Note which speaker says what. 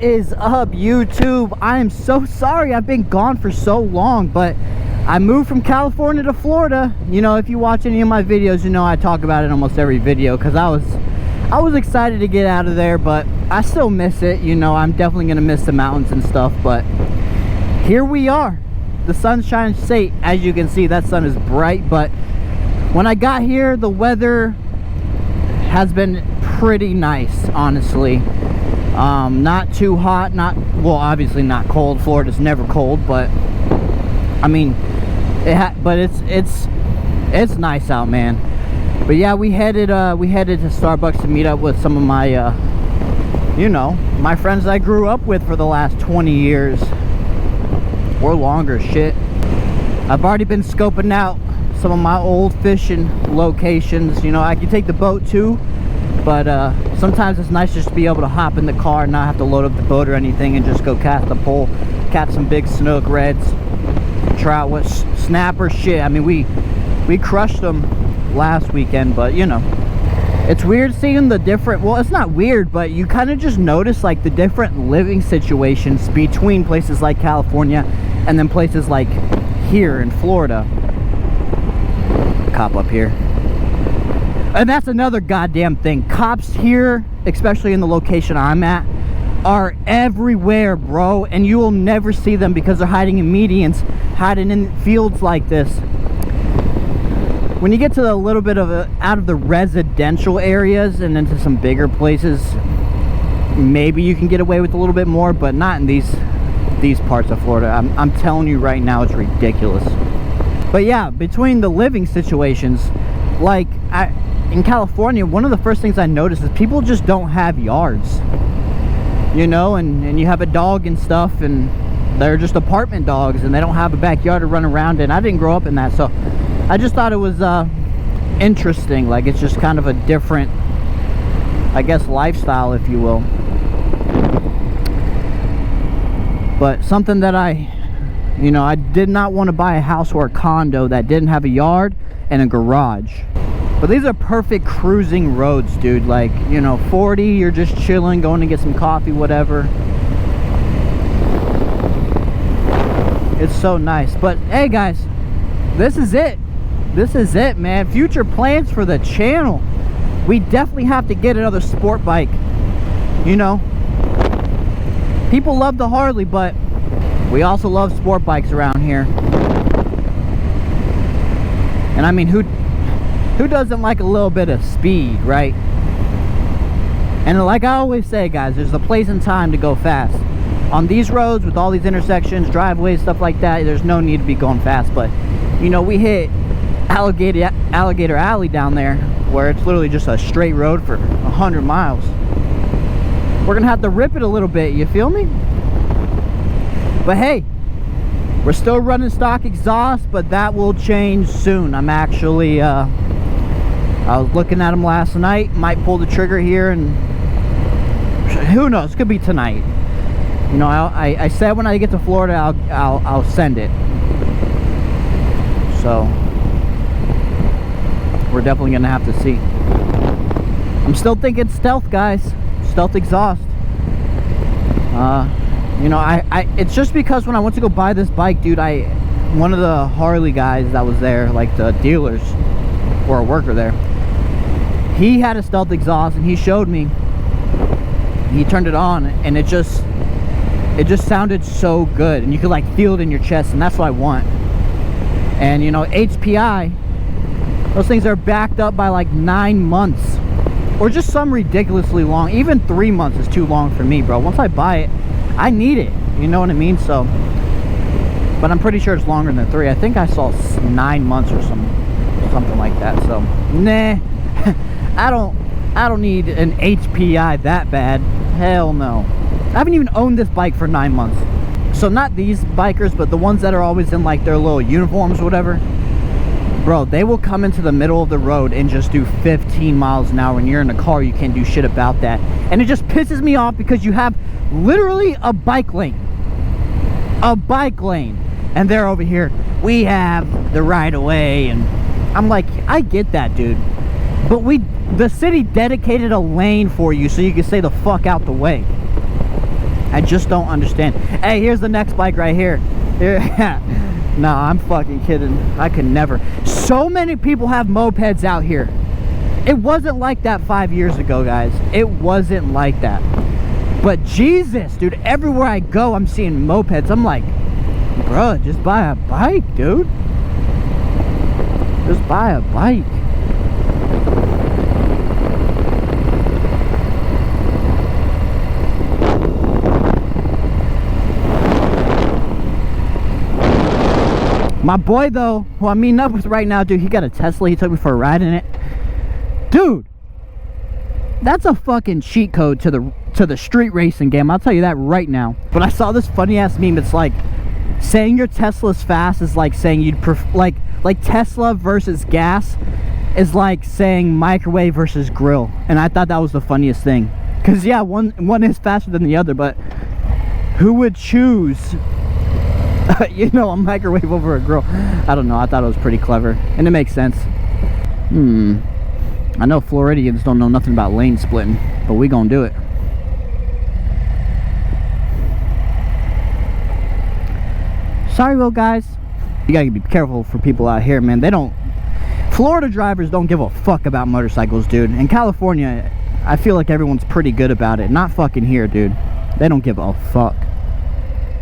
Speaker 1: is up, YouTube? I am so sorry I've been gone for so long, but I moved from California to Florida. You know, if you watch any of my videos, you know I talk about it in almost every video, because I was excited to get out of there, but I still miss it. You know, I'm definitely gonna miss the mountains and stuff, but here we are. The sun's shining straight. As you can see, that sun is bright, but when I got here, the weather has been pretty nice, honestly. Not too hot, well, obviously not cold. Florida's never cold, but I mean, but it's nice out, man. But yeah, we headed to Starbucks to meet up with some of my you know, my friends I grew up with for the last 20 years or longer. Shit, I've already been scoping out some of my old fishing locations. You know, I can take the boat too, but sometimes it's nice just to be able to hop in the car and not have to load up the boat or anything, and just go cast a pole, catch some big snook, reds, trout, what, snapper. Shit, I mean, we crushed them last weekend. But you know, it's weird seeing the different, well, it's not weird, but you kind of just notice like the different living situations between places like California and then places like here in Florida. Cop up here. And that's another goddamn thing. Cops here, especially in the location I'm at, are everywhere, bro. And you will never see them because they're hiding in medians, hiding in fields like this. When you get to a little bit of out of the residential areas and into some bigger places, maybe you can get away with a little bit more, but not in these parts of Florida. I'm telling you right now, it's ridiculous. But yeah, between the living situations, like in California, one of the first things I noticed is people just don't have yards. You know, and you have a dog and stuff, and they're just apartment dogs, and they don't have a backyard to run around in. I didn't grow up in that, so I just thought it was interesting. Like, it's just kind of a different, I guess, lifestyle, if you will. But something that you know, I did not want to buy a house or a condo that didn't have a yard and a garage. But these are perfect cruising roads, dude. Like, you know, 40, you're just chilling, going to get some coffee, whatever. It's so nice. But hey guys, this is it. This is it, man. Future plans for the channel. We definitely have to get another sport bike. You know, people love the Harley, but we also love sport bikes around here. And I mean, who doesn't like a little bit of speed, right? And like I always say, guys, there's a place and time to go fast. On these roads with all these intersections, driveways, stuff like that, there's no need to be going fast. But you know, we hit Alligator Alley down there, where it's literally just a straight road for 100 miles. We're gonna have to rip it a little bit, you feel me? But hey, we're still running stock exhaust, but that will change soon. I'm actually I was looking at them last night. Might pull the trigger here, and who knows, could be tonight. You know, I said when I get to Florida, I'll send it. So we're definitely gonna have to see. I'm still thinking stealth, guys. Stealth exhaust. You know, it's just because when I went to go buy this bike, dude, one of the Harley guys that was there, like the dealers or a worker there, he had a stealth exhaust, and he showed me. He turned it on, and it just sounded so good, and you could like feel it in your chest, and that's what I want. And you know, HPI, those things are backed up by like 9 months, or just some ridiculously long. Even 3 months is too long for me, bro. Once I buy it, I need it, you know what I mean? So, but I'm pretty sure it's longer than 3. I think I saw 9 months or something like that. So nah, I don't need an HPI that bad. Hell no. I haven't even owned this bike for 9 months. So not these bikers, but the ones that are always in like their little uniforms or whatever, bro, they will come into the middle of the road and just do 15 miles an hour. When you're in a car, you can't do shit about that. And it just pisses me off, because you have literally a bike lane, and they're over here, we have the right of way. And I'm like, I get that, dude, but the city dedicated a lane for you so you can stay the fuck out the way. I just don't understand. Hey, here's the next bike right here. No, I'm fucking kidding. I could never. So many people have mopeds out here. It wasn't like that 5 years ago, guys. It wasn't like that. But Jesus, dude, everywhere I go, I'm seeing mopeds. I'm like, bro, just buy a bike, dude. Just buy a bike. My boy, though, who I'm meeting up with right now, dude, he got a Tesla. He took me for a ride in it. Dude, that's a fucking cheat code to the street racing game. I'll tell you that right now. But I saw this funny ass meme. It's like saying your Tesla's fast is like saying you'd like Tesla versus gas is like saying microwave versus grill. And I thought that was the funniest thing. Cause yeah, one is faster than the other, but who would choose you know, a microwave over a grill? I don't know. I thought it was pretty clever, and it makes sense. I know Floridians don't know nothing about lane splitting, but we gonna do it. Sorry, little guys. You gotta be careful for people out here, man. Florida drivers don't give a fuck about motorcycles, dude. In California, I feel like everyone's pretty good about it. Not fucking here, dude. They don't give a fuck.